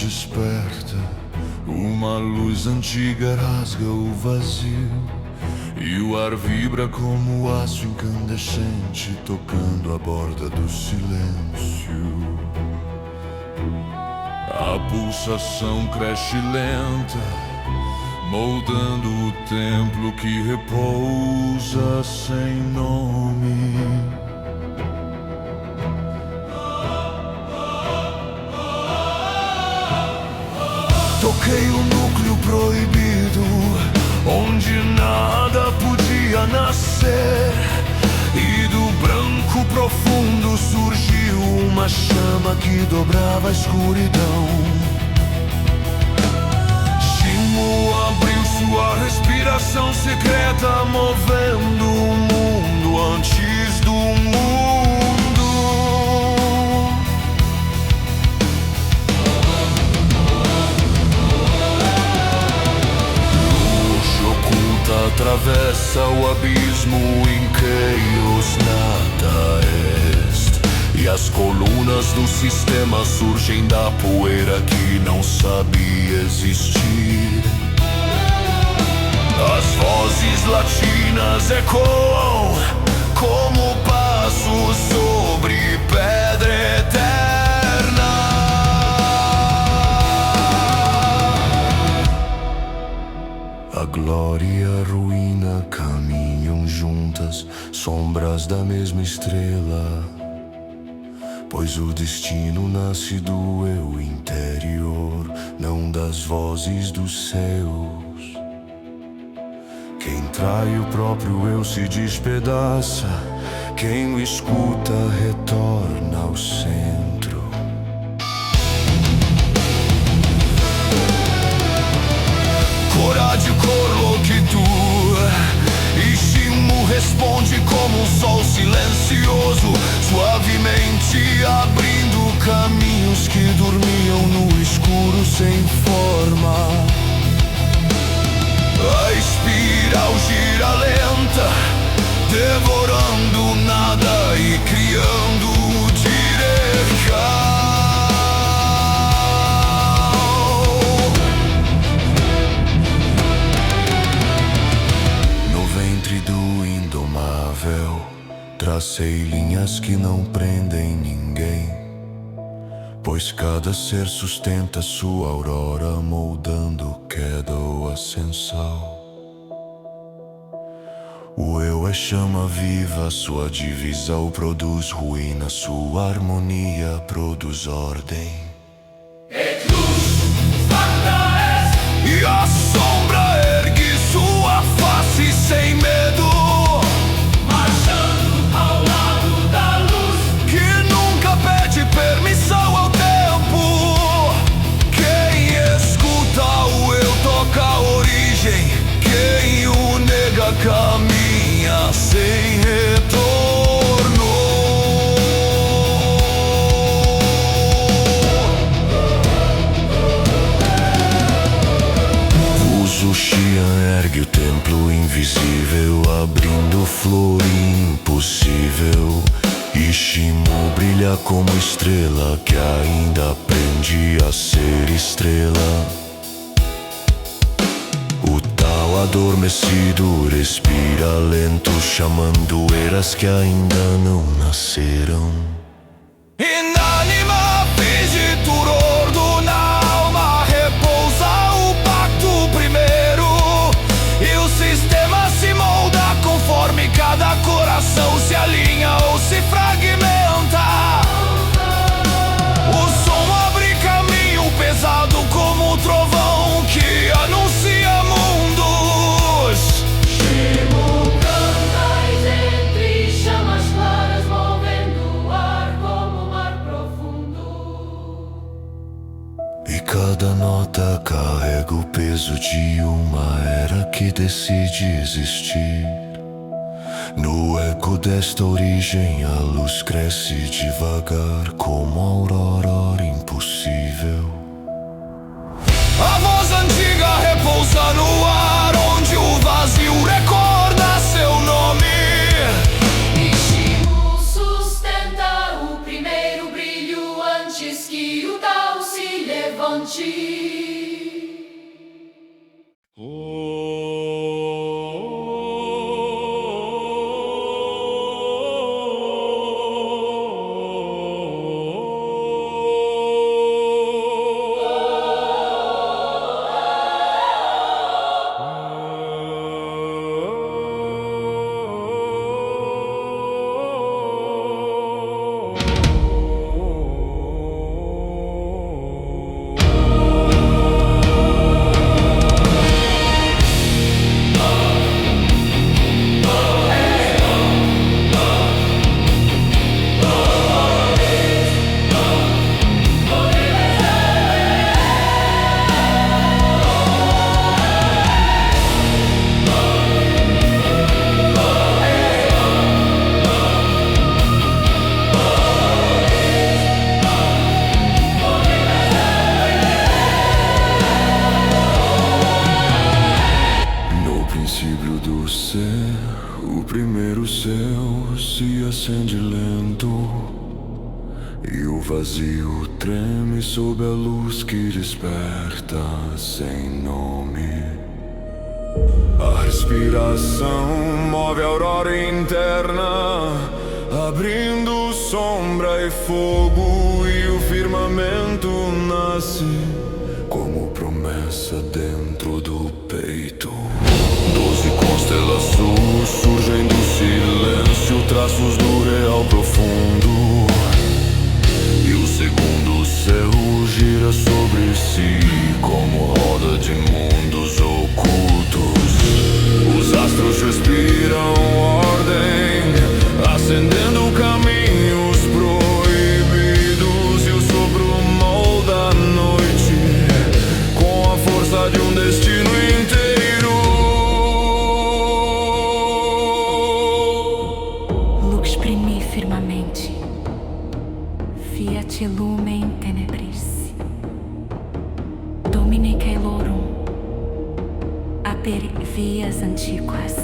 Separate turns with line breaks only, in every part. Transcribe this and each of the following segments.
desperta, uma luz antiga rasga o vazio, e o ar vibra como aço incandescente, tocando a borda do silêncio. A pulsação cresce lenta, moldando o templo que repousa sem nome. Toquei o núcleo proibido, onde nada podia nascer, e do branco profundo surgiu uma chama que dobrava a escuridão. Shimu abriu sua respiração secreta, movendo o mundo antes do mundo. Atravessa o abismo em que os nada est, e as colunas do sistema surgem da poeira que não sabia existir. As vozes latinas ecoam como passos sobre pedra eterna. A glória e a ruína caminham juntas, sombras da mesma estrela, pois o destino nasce do eu interior, não das vozes dos céus. Quem trai o próprio eu se despedaça, quem o escuta retorna ao centro. Coragem, Korlokitu, e Shimu responde como um sol silencioso, suavemente abrindo caminhos que dormiam no escuro sem forma. A espiral gira lenta, devorando nada e criando direção. Tracei linhas que não prendem ninguém, pois cada ser sustenta sua aurora, moldando queda ou ascensão. O eu é chama viva, sua divisão produz ruína, sua harmonia produz ordem. E a sombra ergue sua face sem medo, permissão ao tempo. Quem escuta o eu toca a origem, quem o nega caminha sem retorno. O Zushian ergue o templo invisível, abrindo flor impossível. E Shimu brilha como estrela que ainda aprende a ser estrela. O Tao adormecido respira lento, chamando eras que ainda não nasceram. Inanima finge turordo, na alma repousa o pacto primeiro, e o sistema se molda conforme cada coração se alinha ou se fragmenta. O som abre caminho pesado como o trovão que anuncia mundos.
Shimu cantais entre chamas claras, movendo o ar como o mar profundo.
E cada nota carrega o peso de uma era que decide existir. No eco desta origem a luz cresce devagar, como a aurora impossível. A voz antiga repousa no ar, onde o vazio recorda seu nome.
E Shimu sustenta o primeiro brilho antes que o Tao se levante. fonte.
O primeiro céu se acende lento e o vazio treme sob a luz que desperta sem nome. A respiração move a aurora interna, abrindo sombra e fogo, e o firmamento nasce como promessa dentro do peito. 12 constelações surgem do silêncio, traços do real profundo, e o segundo céu gira sobre si como roda de mundos ocultos. Os astros respiram ordem, acendendo caminhos proibidos, e o sopro molda a noite com a força de um destino inteiro.
Firmamente, fiat lumen tenebris, domine caelorum, aper vias antiquas.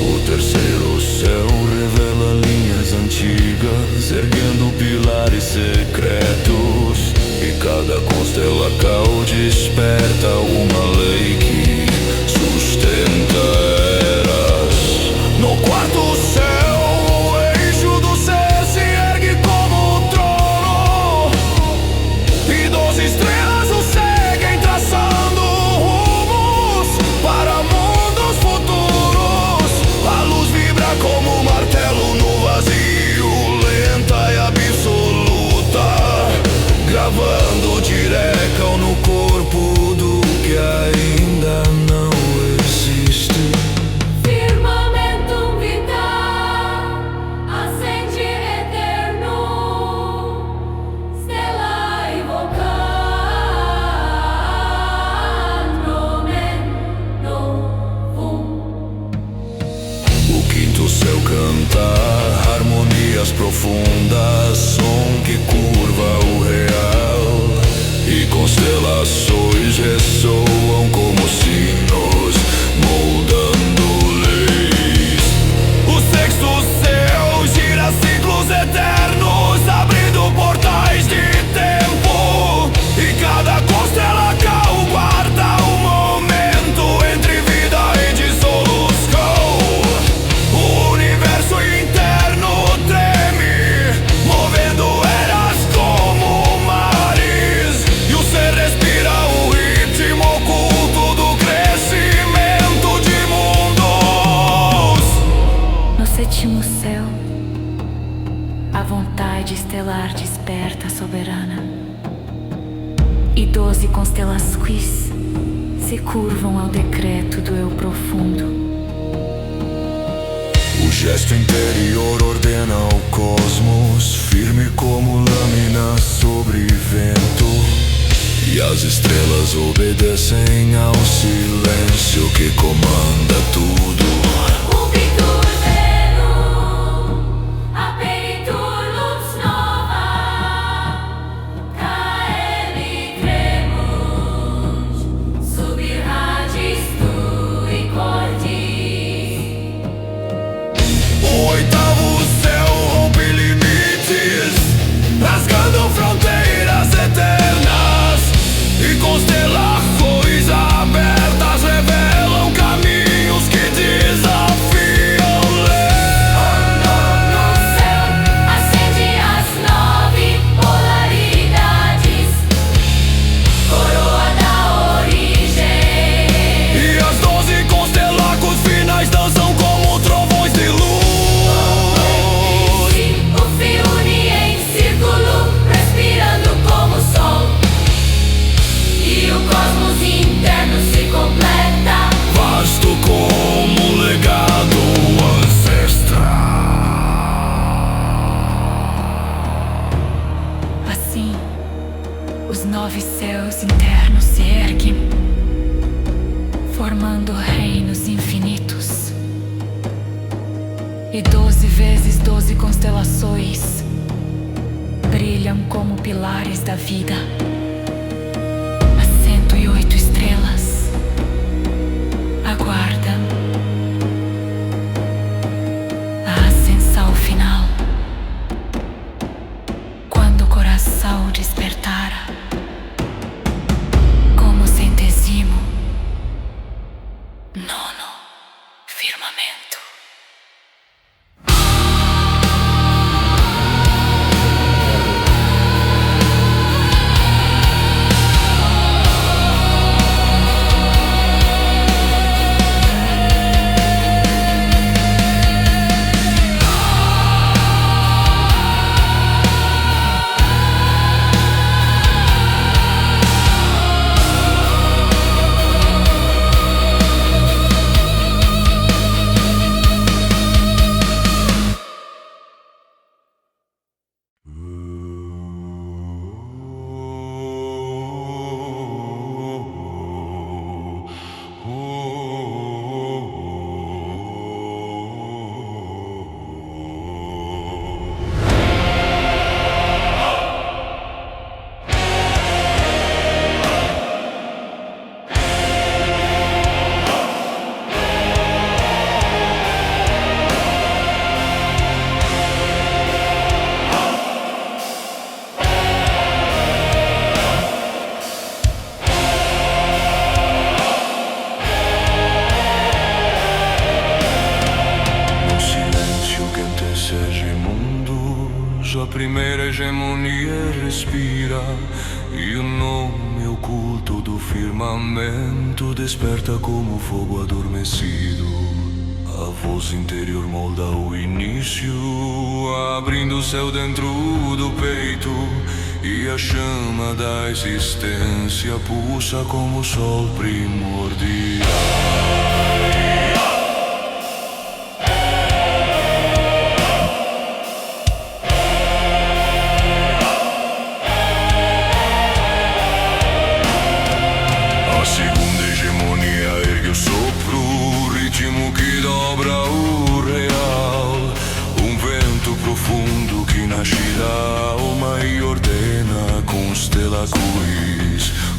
O terceiro céu revela linhas antigas, erguendo pilares secretos, e cada constelação desperta uma lei que sustenta. No quarto céu, o eixo do ser se ergue como trono, e 12 estrelas o seguem, traçando rumos para mundos futuros. A luz vibra como um martelo no vazio, lenta e absoluta, gravando direcão no corpo do que ainda não existe. Canta harmonias profundas, som que curva o real, e constelações ressoam como sinos, moldando leis. O sexto céu gira ciclos eternos, abrindo portais de tempo, e cada constelação guarda um momento entre vida e dissolução. O universo interno treme, movendo eras como mares, e o ser respira o ritmo oculto do crescimento de mundos.
No sétimo céu, a vontade estelar desperta soberana, e 12 constelações se curvam ao decreto do eu profundo.
O gesto interior ordena o cosmos, firme como lâmina sobre vento, e as estrelas obedecem ao silêncio que comanda tudo.
Ubitur Venum, aperitur lux nova, caeli cremus, subirradis tui cordis.
O oitavo céu rompe limites, rasgando fronteiras.
E 12 vezes 12 constelações brilham como pilares da vida. As 108 estrelas aguardam a ascensão final. Quando o coração despertar como centésimo nono firmamento.
A primeira hegemonia respira e o nome oculto do firmamento desperta como fogo adormecido. A voz interior molda o início, abrindo o céu dentro do peito, e a chama da existência pulsa como o sol primordial.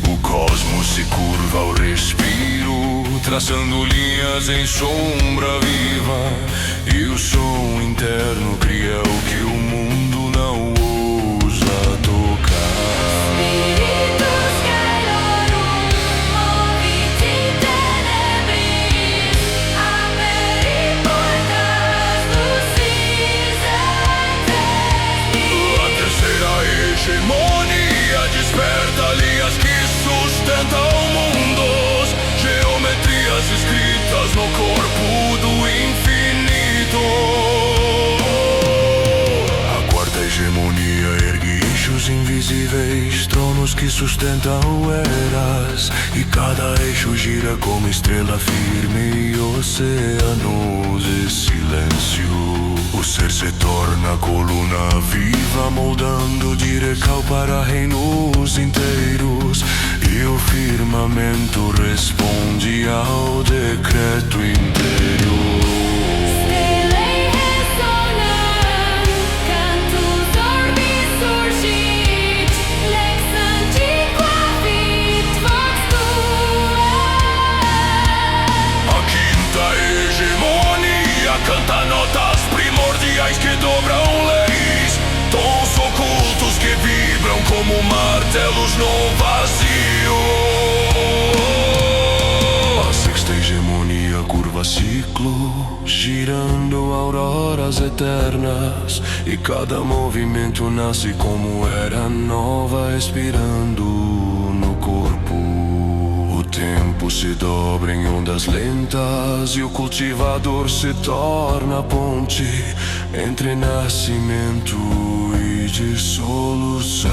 O cosmos se curva ao respiro, traçando linhas em sombra viva, e o som interno cria o que o mundo não ousa tocar.
Spiritus Caelorum movit in tenebris, aperi portas lucis et ternis.
A terceira hegemonia desperta linhas que sustentam mundos, geometrias escritas no corpo do infinito. A quarta hegemonia ergue eixos invisíveis, tronos que sustentam eras, e cada eixo gira como estrela firme e oceanos de silêncio. O ser se torna coluna viva, moldando direcal para reinos inteiros, e o firmamento responde ao decreto interior.
Stelae resonam, cantus orbis surgit, lex antiqua fit vox tua.
A quinta hegemonia canta notas primordiais que dobram leis, tons ocultos que vibram como martelos no vazio. A sexta hegemonia curva ciclo, girando auroras eternas, e cada movimento nasce como era nova, expirando no corpo. O tempo se dobra em ondas lentas, e o cultivador se torna a ponte entre nascimento e dissolução.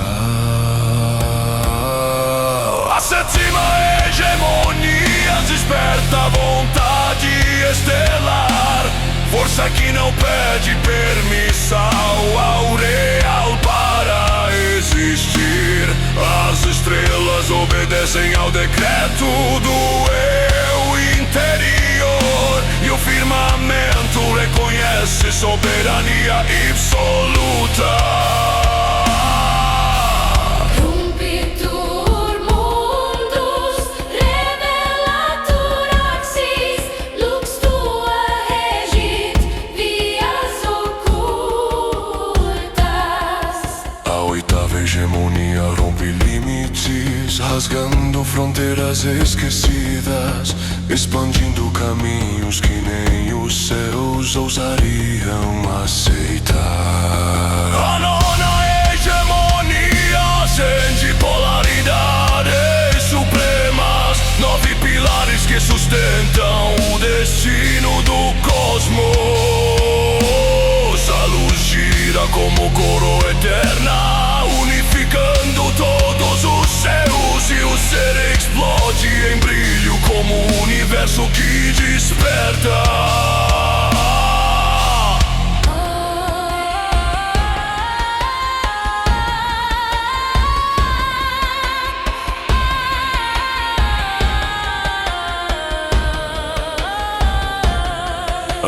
A sétima hegemonia desperta a vontade estelar, força que não pede permissão ao real para existir. As estrelas obedecem ao decreto do eu interior, e o firmamento reconhece soberania absoluta.
Rumpitur mundus, revelatur axis, lux tua regit, vias ocultas.
A oitava hegemonia rompe limites, rasgando fronteiras esquecidas, expandindo caminhos que nem os céus ousariam aceitar. A nona hegemonia acende polaridades supremas, 9 pilares que sustentam o destino do cosmos. A luz gira como coroa eterna, unificando todos os céus, e o ser explode em brilho como o universo que desperta.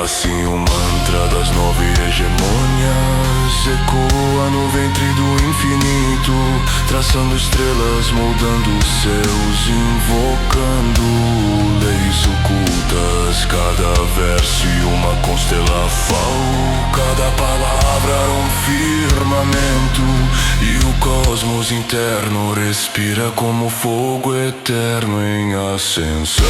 Assim o mantra das 9 hegemônias ecoa no ventre do infinito, traçando estrelas, moldando os céus, invocando leis ocultas. Cada verso e uma constelação, cada palavra um firmamento, e o cosmos interno respira como fogo eterno em ascensão.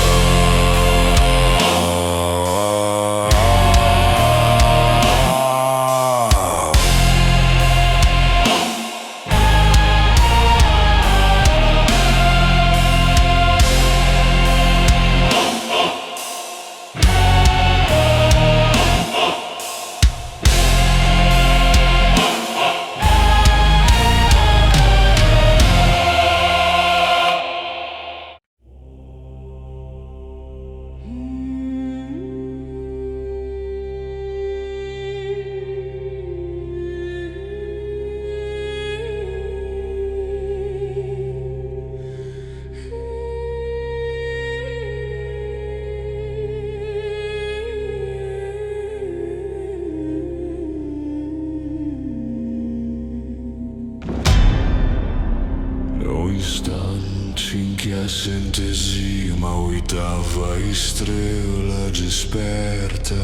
Instante em que a centésima oitava estrela desperta,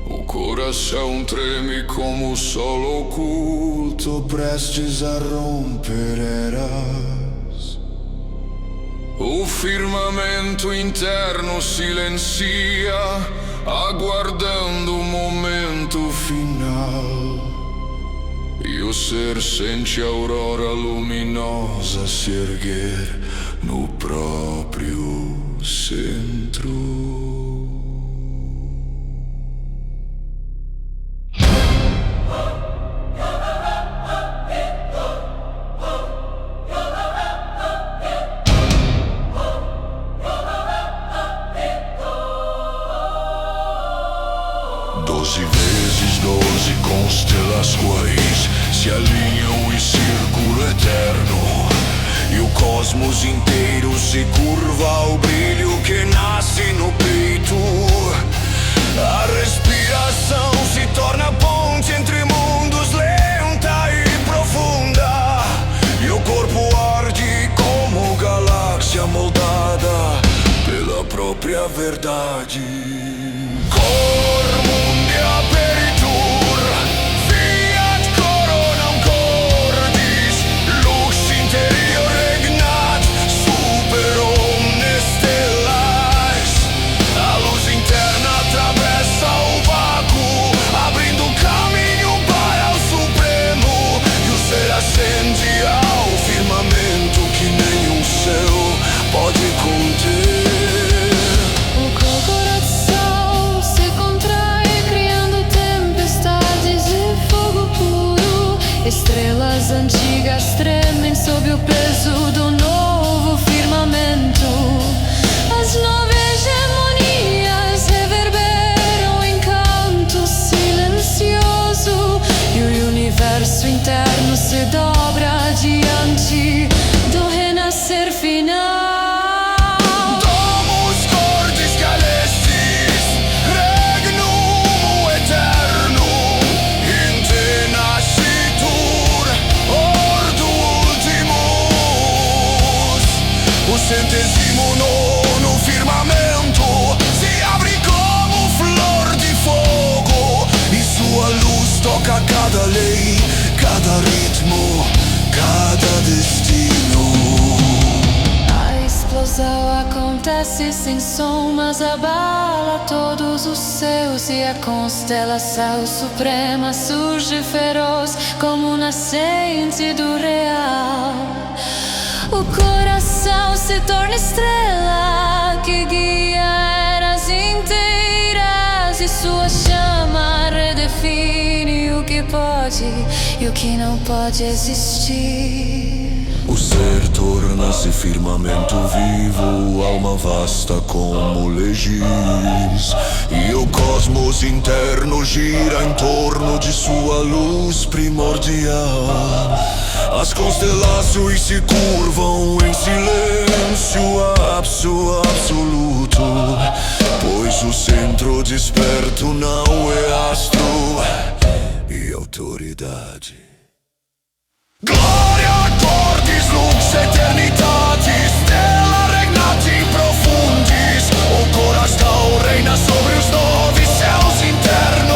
o coração treme como o sol oculto, prestes a romper eras. O firmamento interno silencia, aguardando o momento final. E o ser sente a aurora luminosa se erguer no próprio centro. Vezes 12 constelações se alinham em círculo eterno, e o cosmos inteiro se curva ao brilho que nasce no peito. A respiração se torna ponte entre mundos, lenta e profunda, e o corpo arde como galáxia moldada pela própria verdade.
Estrelas antigas tremem sob o peso do novo firmamento. As 9 hegemonias reverberam em canto silencioso, e o universo interno se dobra diante do renascer final.
Domus cordis calestis, regnum
nasce sem som, mas abala todos os céus. E a constelação suprema surge feroz como nascente do real. O coração se torna estrela que guia eras inteiras, e sua chama redefine o que pode e o que não pode existir.
O ser torna-se firmamento vivo, alma vasta como legis, e o cosmos interno gira em torno de sua luz primordial. As constelações se curvam em silêncio absoluto, pois o centro desperto não é astro e autoridade. Gloria cordis lux eternitatis, stella regnati profundis. O coração reina sobre os 9 céus internos,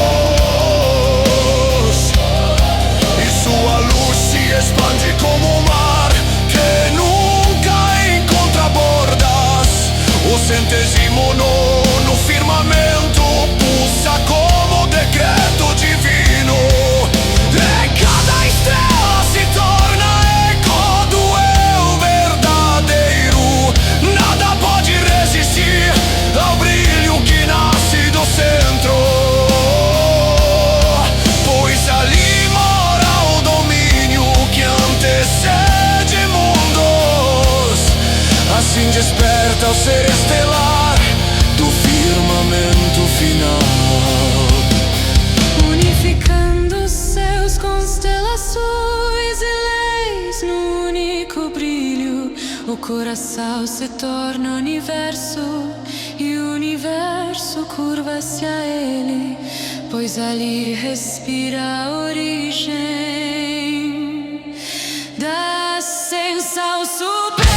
e sua luz se expande como o mar que nunca encontra bordas. O 119º firmamento pulsa como decreto divino. E cada estrela se torna eco do eu verdadeiro. Nada pode resistir ao brilho que nasce do centro, pois ali mora o domínio que antecede mundos. Assim desperta o ser estelar do firmamento final,
unificando seus constelações e leis no único brilho. O coração se torna universo e o universo curva-se a ele, pois ali respira a origem da ascensão suprema.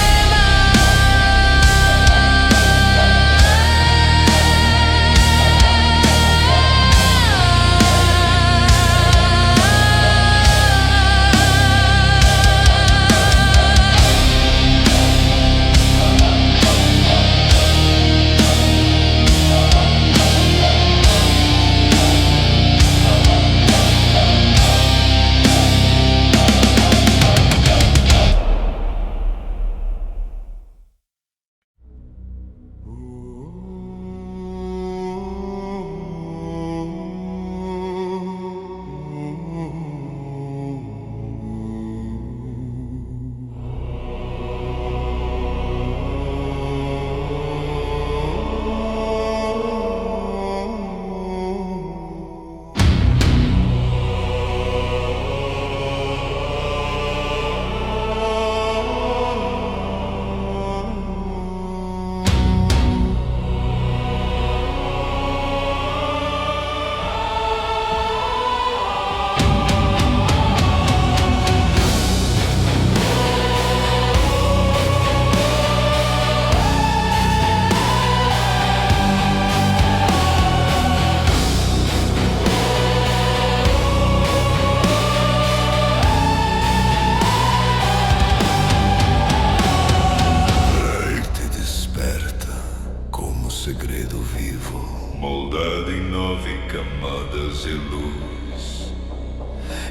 Segredo vivo, moldado em 9 camadas e luz,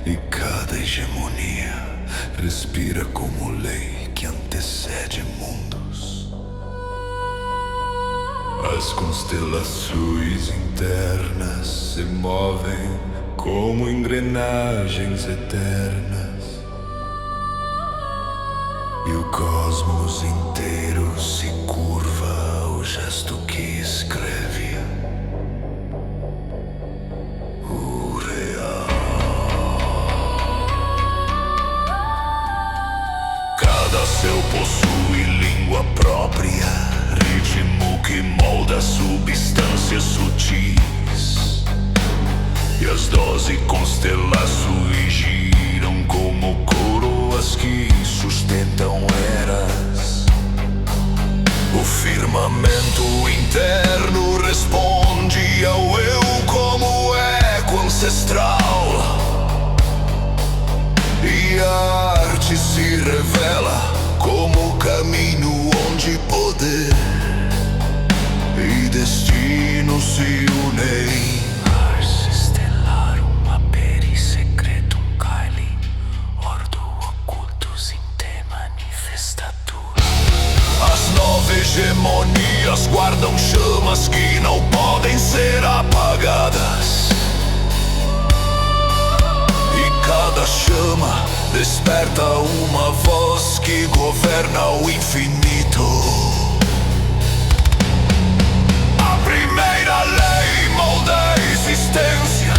e cada hegemonia respira como lei que antecede mundos. As constelações internas se movem como engrenagens eternas, e o cosmos inteiro se curva ao gesto que escreve o real. Cada céu possui língua própria, ritmo que molda substâncias sutis, e as 12 constelações giram como coroas que sustentam eras. O firmamento interno responde ao eu como eco ancestral, e a arte se revela como caminho onde poder se unem.
Ars stellarum aperi secretum caeli, ordo ocultus in te manifestatur.
As 9 hegemonias guardam chamas que não podem ser apagadas. E cada chama desperta uma voz que governa o infinito. A primeira lei molda a existência,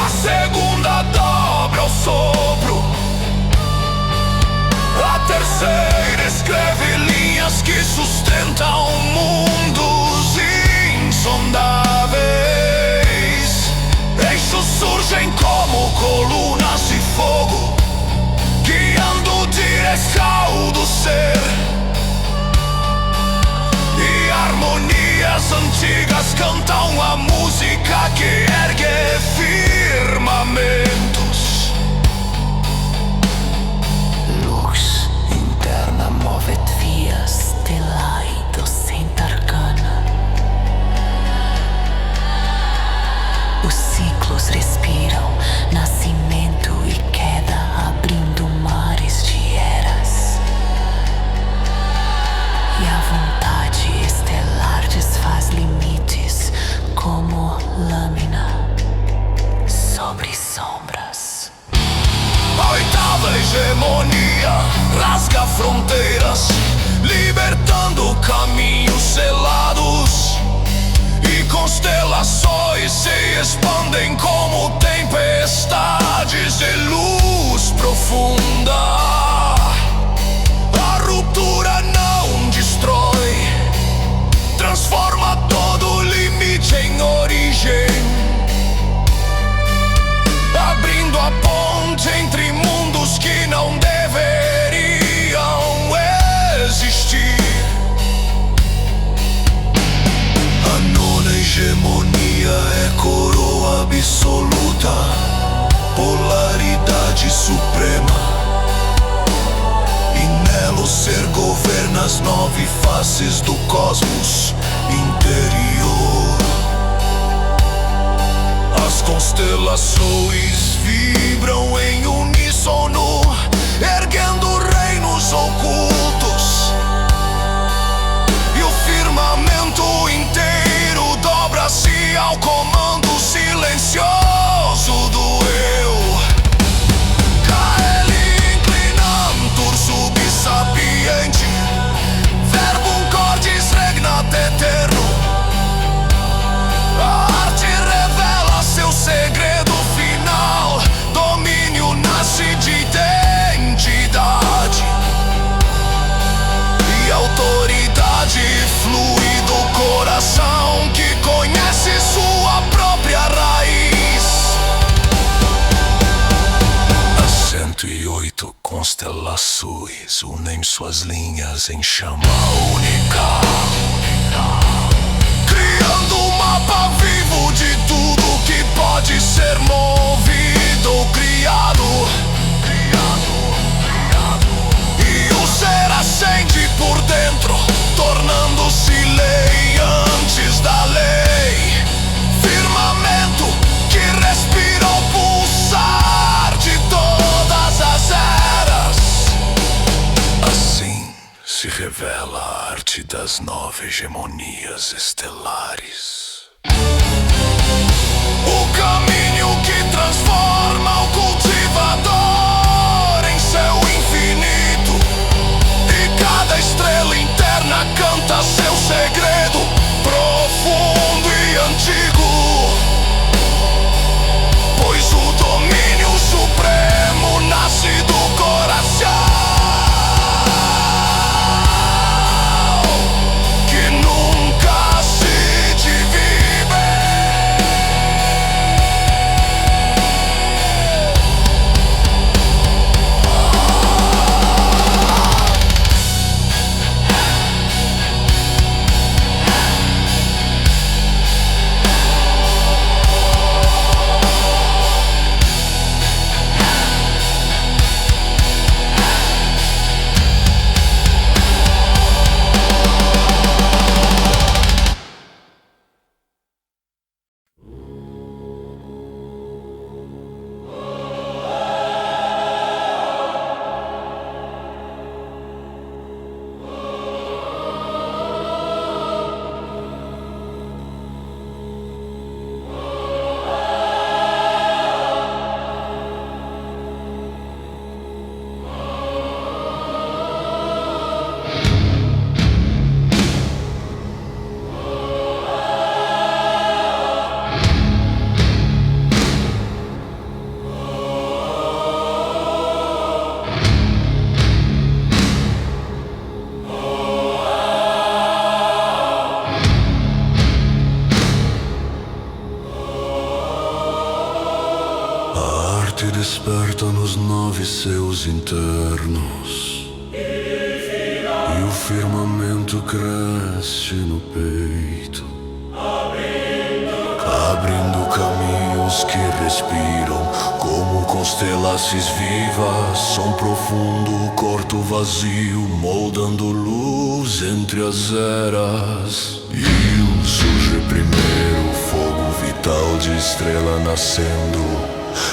a segunda dobra o sopro, a terceira escreve linhas que sustentam mundos insondáveis. Eixos surgem como colunas de fogo, guiando direção do ser. E harmonias antigas cantam a música que ergue firmamentos.
Lux interna movet via stellae docent arcana. Os ciclos respiram nascimento e queda, abrindo mares de eras. E a vontade estelar desfaz limites como lâmina sobre sombras.
A oitava hegemonia rasga fronteiras, libertando caminhos selados. E constelações se expandem como tempestades de luz profunda. A ruptura não destrói, transforma todo limite em origem, abrindo a ponte entre mundos que não deveriam existir. A nona hegemonia é coroa absoluta, polaridade suprema. E nela o ser governa as 9 faces do cosmos interior. As constelações vibram em uníssono, erguendo reinos ocultos. E o firmamento inteiro dobra-se ao comando silencioso do eu. Caeli inclinantur subsapiente, verbum cordis regnat eterno. A arte revela seu segredo final, domínio nasce de identidade. E autoridade flui do coração que conhece sua própria raiz. As 108 constelações unem suas linhas em chama única, criando um mapa vivo de tudo que pode ser movido ou criado. E o ser ascende por dentro, tornando-se lei antes da lei. Firmamento que respira o pulsar de todas as eras. Assim se revela a arte das 9 hegemonias estelares. O caminho que transforma o cultivador em seu infinito. E cada estrela interna canta seu segredo profundo e antigo. Pois o domínio supremo nasce do coração, que nunca se divide. desperta nos 9 seus internos, e o firmamento cresce no peito, abrindo caminhos que respiram como constelações vivas. Som profundo corta o vazio, moldando luz entre as eras. E surge primeiro, fogo vital de estrela nascendo,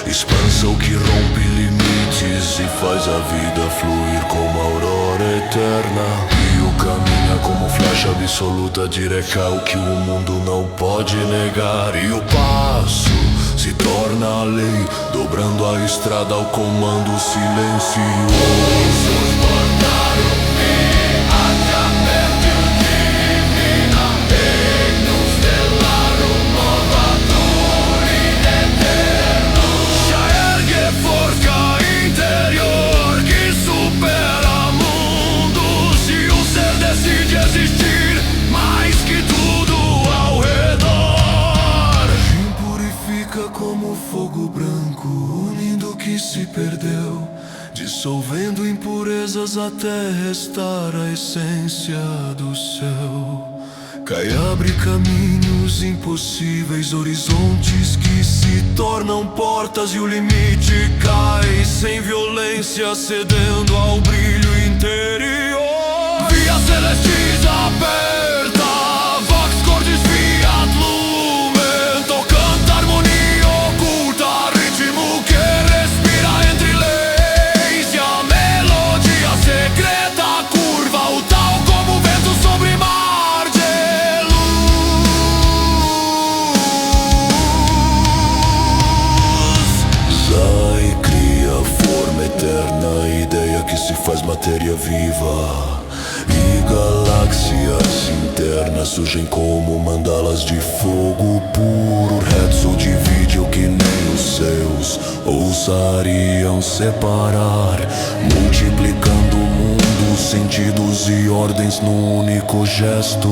expansão que rompe limites e faz a vida fluir como a aurora eterna. E o caminha como flecha absoluta direita, o que o mundo não pode negar. E o passo se torna a lei, dobrando a estrada ao comando silencioso. Como fogo branco, unindo o que se perdeu, dissolvendo impurezas até restar a essência do céu. Cai, abre caminhos impossíveis, horizontes que se tornam portas, e o limite cai sem violência, cedendo ao brilho interior. Via celestis aberta, vox cordis fiat lumen, tocando harmonia oculta, ritmo que respira entre leis, e a melodia secreta curva o tal como vento sobre mar de luz. Sai, cria forma eterna, ideia que se faz matéria viva, e galáxias internas surgem como mandalas de fogo puro. Retso divide o que nem os céus ousariam separar, multiplicando o mundo, sentidos e ordens num único gesto.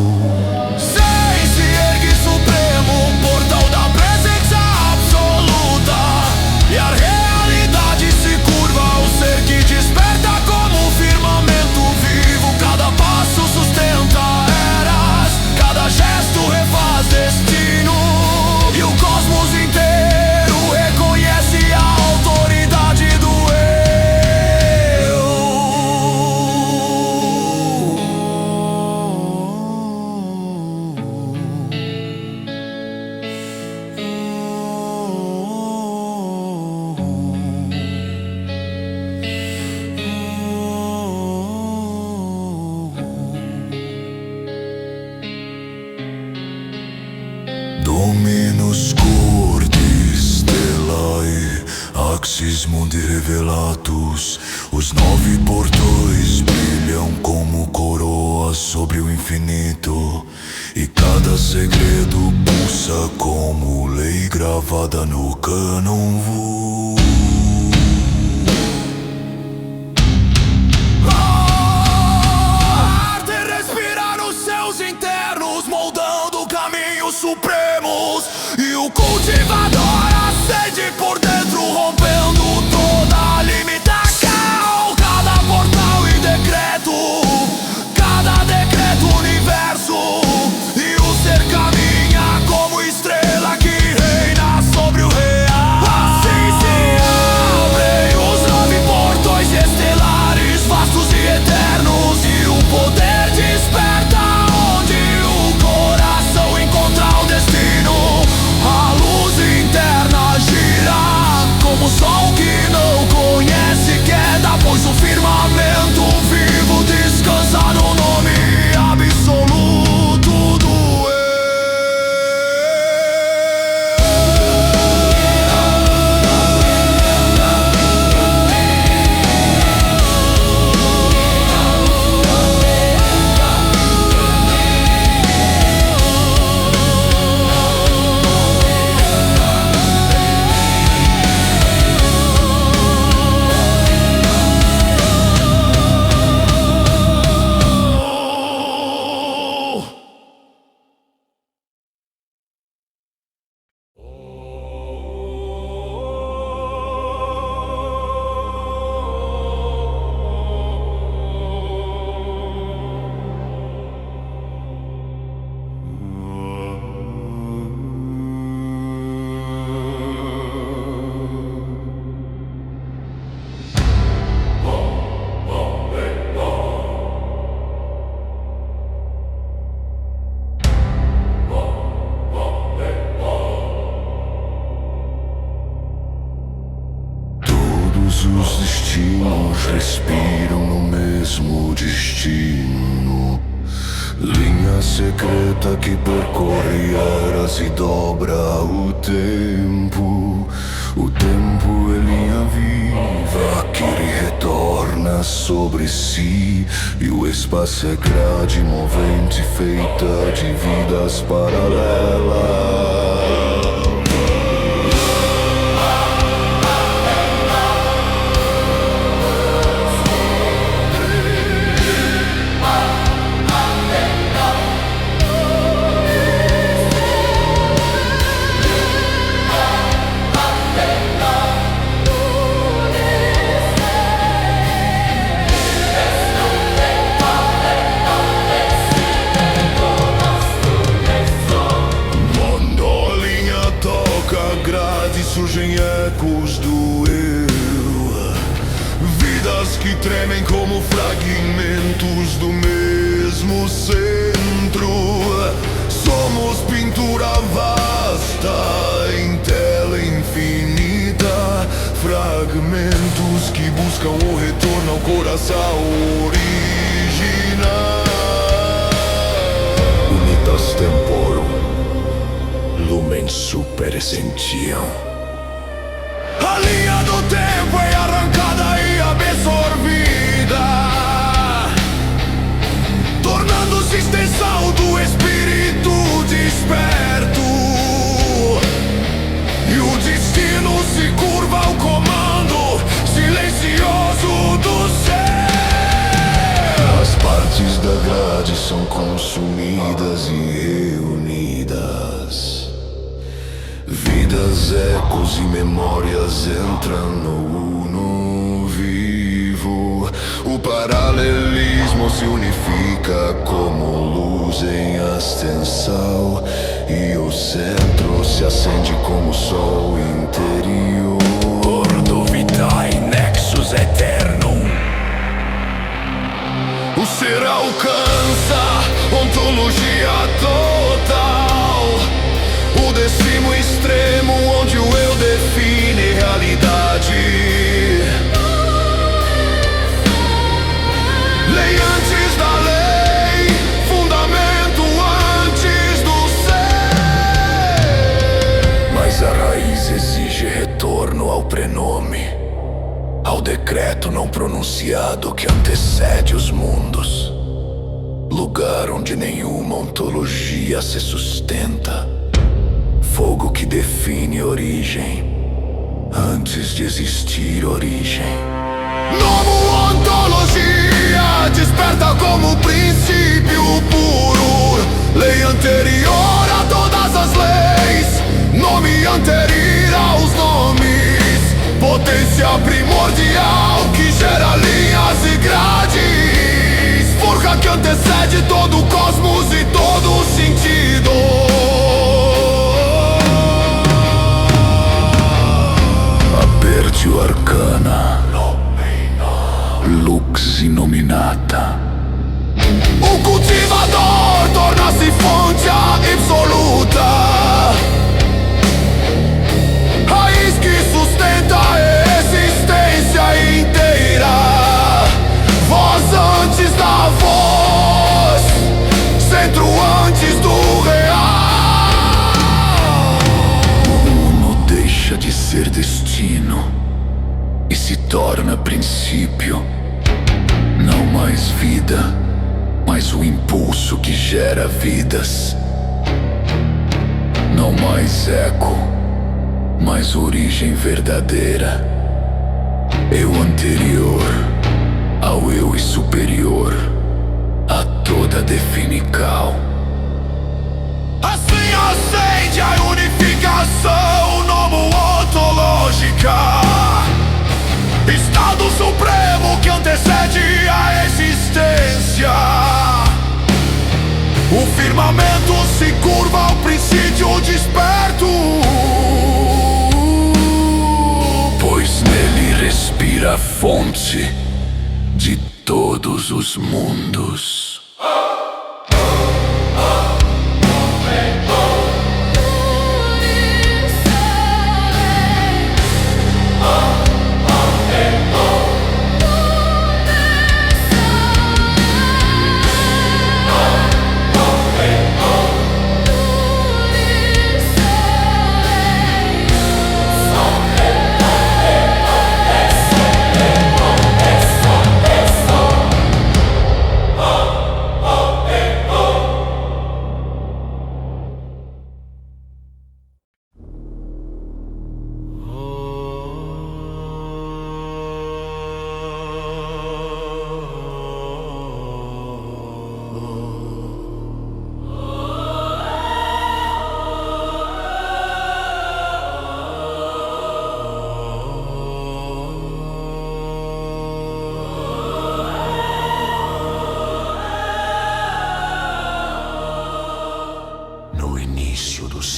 Sei, se ergue supremo, portal da presença absoluta, e a realidade se curva ao ser que desperta como um firmamento vivo. Cada passo sustenta eras, cada gesto refaz destino, e o cosmos inteiro reconhece a autoridade do Dominus Cordis Stellae, Axis Mundi Revelatus. Os 9 portões brilham como coroas sobre o infinito, e cada segredo pulsa como lei gravada no cânon. Arte respira nos seus internos, moldando caminhos supremos, e o cultivador acende por dentro, rompendo toda a limitação. Cada portal e decreto, cada decreto universo, e o ser caminha como estrela que reina sobre o real. Assim se abrem os 9 portões estelares, vastos e eternos, e o poder desperta onde o coração encontra o destino. A luz interna gira, respiram no mesmo destino. Linha secreta que percorre eras e dobra o tempo. O tempo é linha viva que retorna sobre si. E o espaço é grade movente feita de vidas paralelas. Surgem ecos do eu, vidas que tremem como fragmentos do mesmo centro. Somos pintura vasta em tela infinita, fragmentos que buscam o retorno ao coração original. Unitas temporum, lumen super essentiam. A linha do tempo é arrancada e absorvida, tornando-se extensão do espírito desperto. E o destino se curva ao comando silencioso do céu. As partes da grade são consumidas e reunidas. Vidas, ecos e memórias entram no uno vivo. O paralelismo se unifica como luz em ascensão. E o centro se acende como sol interior. Ordo vitae nexus eternum. O ser alcança ontologia total. O décimo extremo onde o eu define realidade. Lei antes da lei, fundamento antes do ser. Mas a raiz exige retorno ao prenome, ao decreto não pronunciado que antecede os mundos. Lugar onde nenhuma ontologia se sustenta. Fogo que define origem, antes de existir origem. Nomo ontologia desperta como princípio puro. Lei anterior a todas as leis, nome anterior aos nomes. Potência primordial que gera linhas e grades. Forca que antecede todo o cosmos e todo o sentido. Apertio arcana, lux inominata. O cultivador torna-se fonte absoluta, raiz que sustenta a existência inteira. Voz antes da voz, centro antes do real. O uno deixa de ser destino e se torna princípio. Não mais vida, mas o impulso que gera vidas. Não mais eco, mas origem verdadeira. Eu anterior ao eu e superior a toda definical. Assim acende a unificação nomo-ontológica, estado supremo que antecede a existência. O firmamento se curva ao princípio desperto, pois nele respira a fonte de todos os mundos.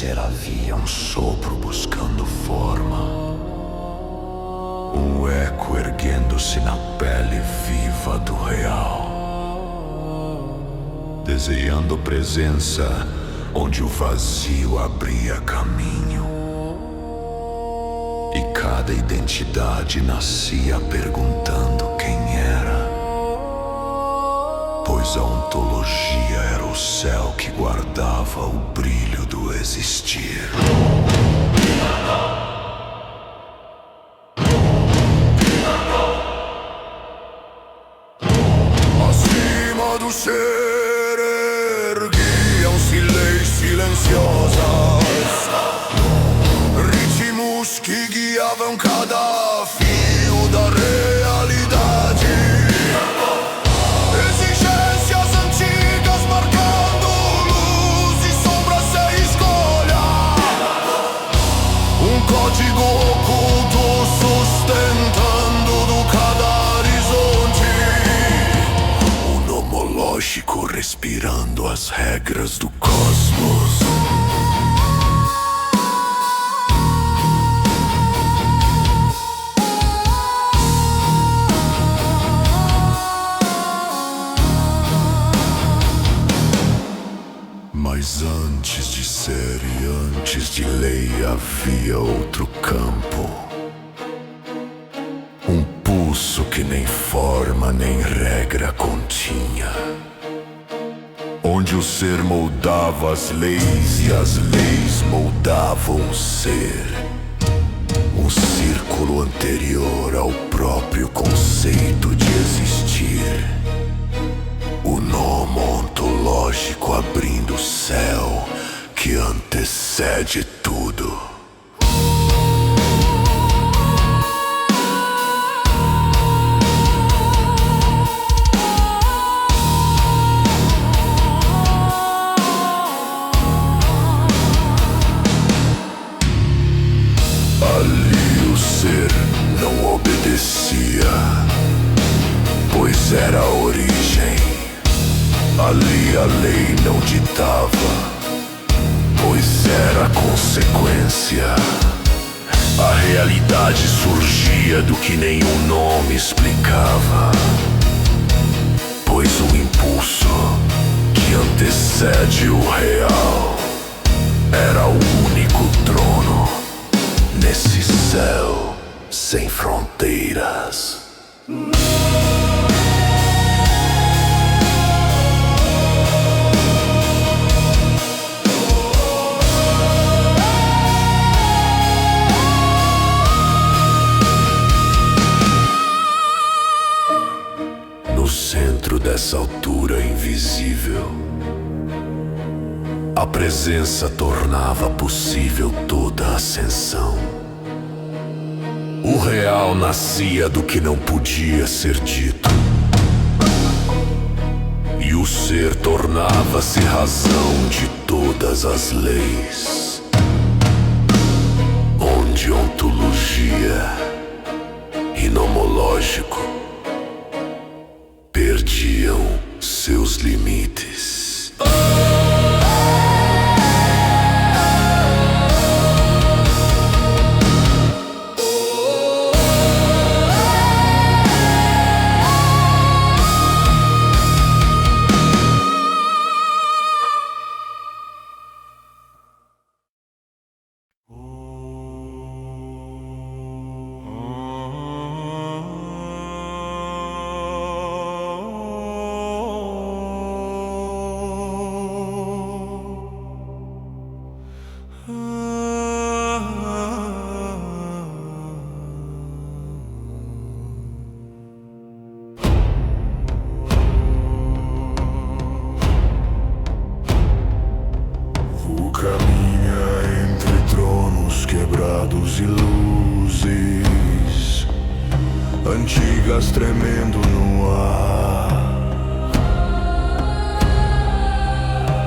ser havia um sopro buscando forma, um eco erguendo-se na pele viva do real, desenhando presença onde o vazio abria caminho. E cada identidade nascia perguntando quem era, pois a ontologia era o céu que guardava o brilho do existir. Acima do ser erguiam-se leis silenciosas, ritmos que guiavam cada fio da realidade. Exigências antigas marcando luz e sombra sem escolha, um código oculto sustentando do cada horizonte, o nomológico respirando as regras do cosmos. Mas antes de ser e antes de lei havia outro campo, um pulso que nem forma nem regra continha, onde o ser moldava as leis e as leis moldavam o ser, um círculo anterior ao próprio conceito de existir, o nomo ontológico abrindo o céu que antecede tudo. Ali o ser não obedecia, pois era a origem. Ali a lei não ditava, pois era a consequência. A realidade surgia do que nenhum nome explicava, pois o impulso que antecede o real era o único trono nesse céu sem fronteiras. No centro dessa altura invisível, a presença tornava possível toda a ascensão. O real nascia do que não podia ser dito, e o ser tornava-se razão de todas as leis, onde ontologia e nomológico perdiam seus limites. Caminha entre tronos quebrados e luzes antigas tremendo no ar,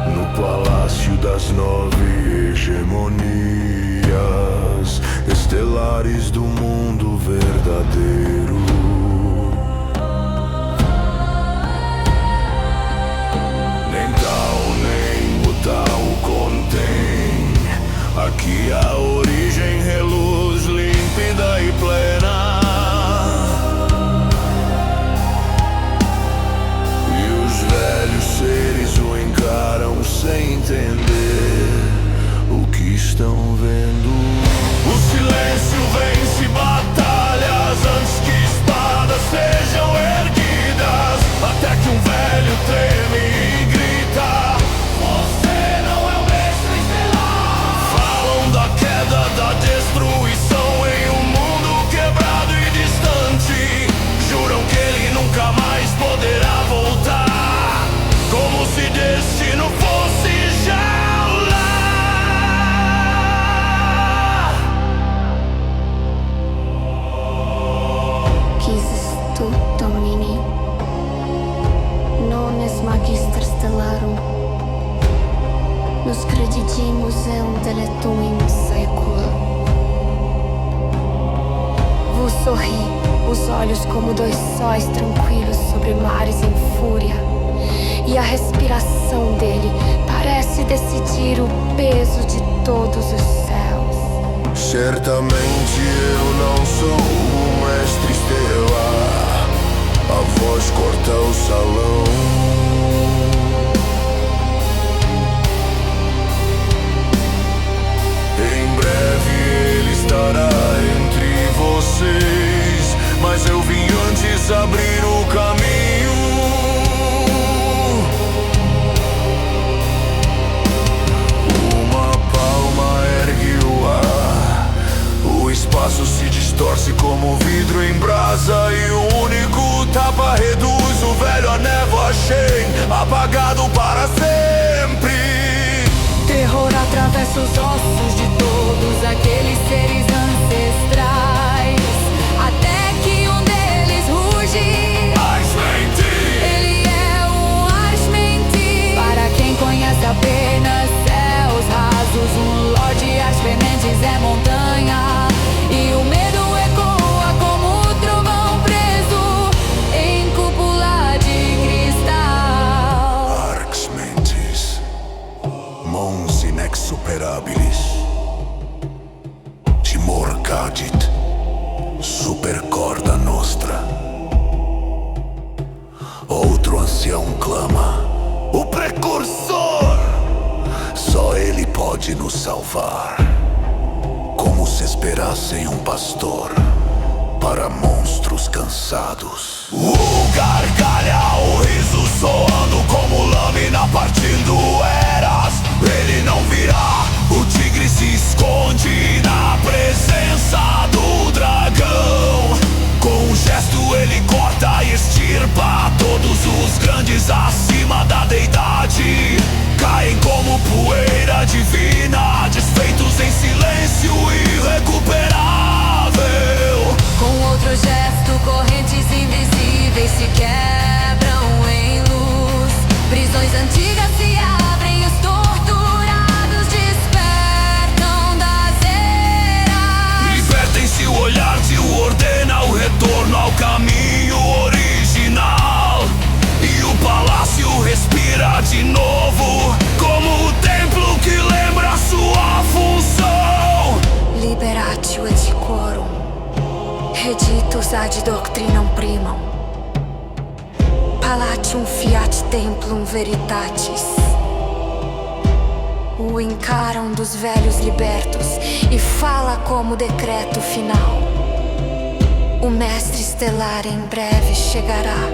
no palácio das 9 hegemonias estelares do mundo verdadeiro. Nem Tao nem o Tao contém que a origem reluz límpida e plena, e os velhos seres o encaram sem entender o que estão vendo. O silêncio vence batalhas antes que espadas sejam erguidas, até que um velho treme e grita: você não é o mestre estelar. Falam da queda, da destruição em um mundo quebrado e distante. Juram que ele nunca mais poderá voltar, como se destino fosse já lá.
Quis tu, Domini, non es magister stellarum, nos credigimus eum deletuum saecula. Vos sorri, os olhos como dois sóis tranquilos sobre mares em fúria, e a respiração dele parece decidir o peso de todos os céus.
Certamente eu não sou o mestre estelar, a voz corta o salão. Em breve ele estará entre vocês, mas eu vim antes abrir o caminho. Uma palma ergue o ar, o espaço se distorce como vidro em brasa, e o único tapa reduz o velho a névoa cheia, apagado para sempre.
Terror atravessa os ossos de todos aqueles seres ancestrais, até que um deles ruge. Ele é um Ashmentir. Para quem conhece apenas céus rasos, um Lorde Ashmentir é montanha, e o medo ecoa como o trovão preso em cúpula de cristal.
Arx mentis, mons inexuperabilis, timor cadit, super corda nostra. Outro ancião clama: o precursor! Só ele pode nos salvar, como se esperassem um pastor para monstros cansados. O gargalha, o riso soando como lâmina partindo eras. Ele não virá, o tigre se esconde na presença do dragão. Com um gesto ele corta e extirpa todos os grandes acima da deidade. Caem como poeira divina, desfeitos em silêncio irrecuperável.
Com outro gesto, correntes invisíveis se quebram em luz. Prisões antigas se abrem, os torturados despertam das eras.
Libertem-se, o olhar te ordena o retorno ao caminho original. E o palácio respira de novo, como o templo que lembra sua função.
Liberatio et quorum, reditus ad doctrinam primam, palatium fiat templum veritatis. O encaram dos velhos libertos e fala como decreto final. O mestre estelar em breve chegará,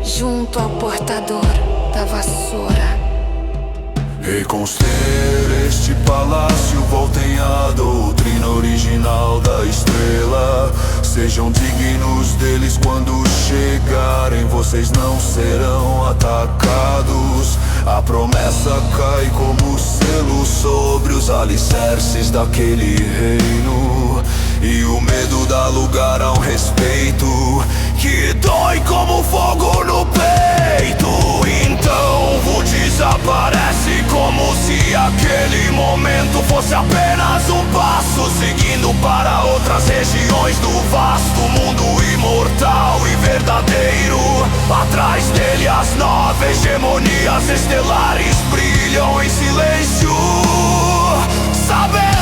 junto ao portador da vassoura.
Reconstruir este palácio, voltem à doutrina original da estrela. Sejam dignos deles quando chegarem, vocês não serão atacados. A promessa cai como selo sobre os alicerces daquele reino, e o medo dá lugar a um respeito que dói como fogo no peito. Então o desaparece como se aquele momento fosse apenas um passo, seguindo para outras regiões do vasto mundo imortal e verdadeiro. Atrás dele as 9 hegemonias estelares brilham em silêncio, sabendo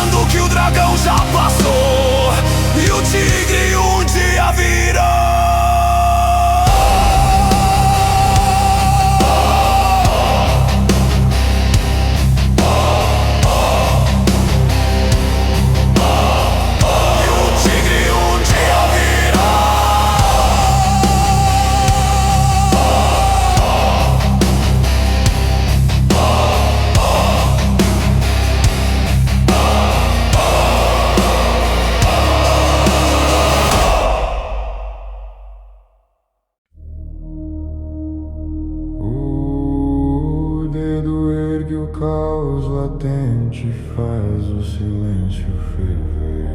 silêncio ferver.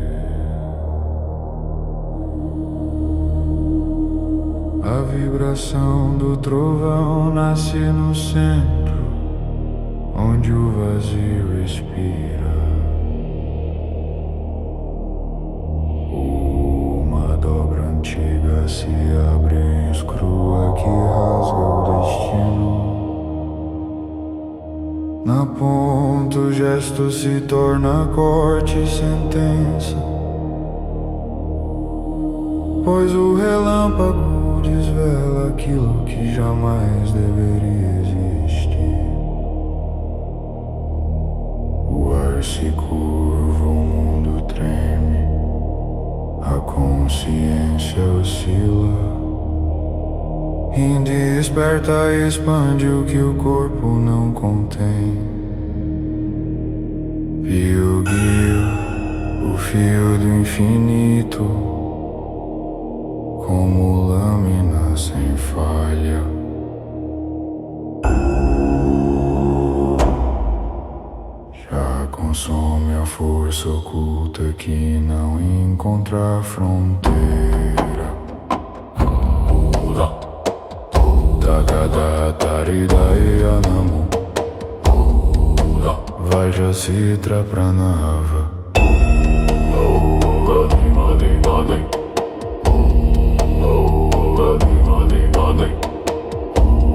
A vibração do trovão nasce no centro, onde o vazio expira. Uma dobra antiga se abre em escrua que rasga o destino. Na ponta o gesto se torna corte e sentença, pois o relâmpago desvela aquilo que jamais deveria existir. O ar se curva, o mundo treme, a consciência oscila. E desperta e expande o que o corpo não contém. Guio o fio do infinito, como lâmina sem falha. Já consome a força oculta que não encontra fronteira. Vai já Citra pra Nava.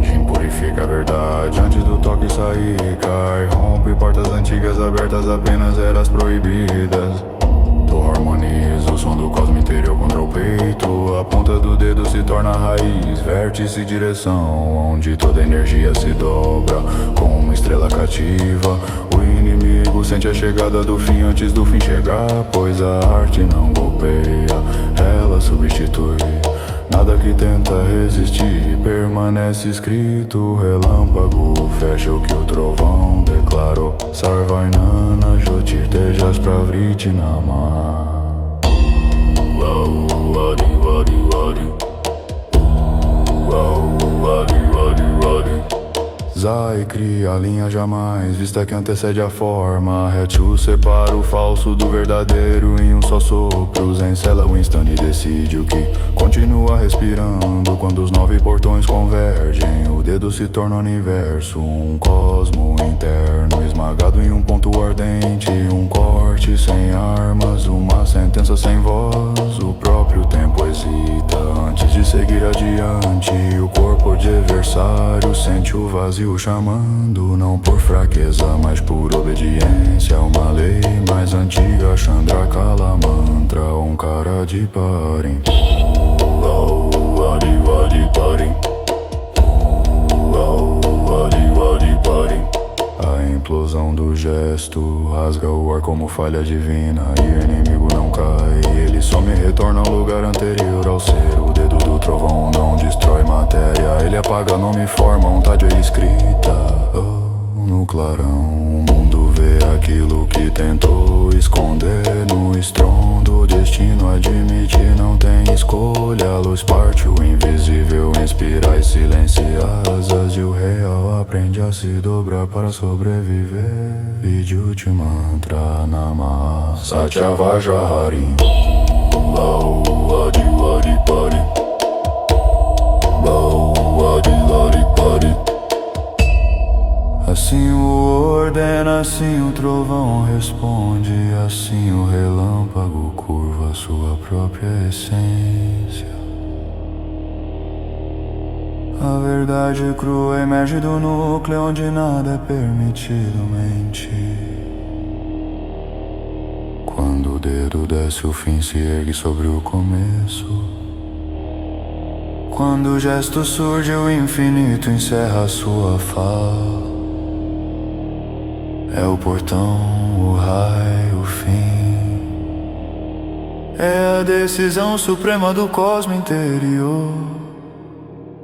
Quem purifica a verdade antes do toque sair cai. Rompe portas antigas abertas, apenas eras proibidas. Tu harmoniza o som do cosmo interior contra o peito. A ponta do dedo se torna raiz, vértice e direção, onde toda energia se dobra como uma estrela cativa. O inimigo sente a chegada do fim antes do fim chegar, pois a arte não golpeia, ela substitui. Nada que tenta resistir permanece escrito. O relâmpago fecha o que o trovão declarou. Sarvainana Jyotir Tejas Pravriti Namah. Zai cria a linha jamais vista que antecede a forma. Retu separa o falso do verdadeiro em um só sopro. Zen sela o instante e decide o que continua respirando. Quando os 9 portões convergem, o dedo se torna universo. Um cosmo interno esmagado em um ponto ardente. Um corte sem armas, uma sentença sem voz. O próprio tempo hesita antes de seguir adiante. O corpo de adversário sente o vazio chamando, não por fraqueza, mas por obediência. Uma lei mais antiga, Chandrakala Mantra, Onkara de Parim. A implosão do gesto rasga o ar como falha divina, e o inimigo não cai, ele some e retorna ao lugar anterior ao ser. O dedo do trovão não destrói matéria, ele apaga nome e forma, vontade escrita. No clarão, o mundo vê aquilo que tentou esconder. No estrondo, o destino admite, não tem escolha. A luz parte, o invisível inspira e silencia asas, e o real aprende a se dobrar para sobreviver. Vidyuti Mantra Namah Satyavajraharim. Assim o ordena, assim o trovão responde, assim o relâmpago curva sua própria essência. A verdade crua emerge do núcleo onde nada é permitido mentir. Quando o dedo desce, o fim se ergue sobre o começo. Quando o gesto surge, o infinito encerra sua fala. É o portão, o raio, o fim. É a decisão suprema do cosmo interior.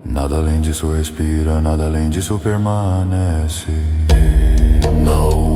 Nada além disso respira, nada além disso permanece. No,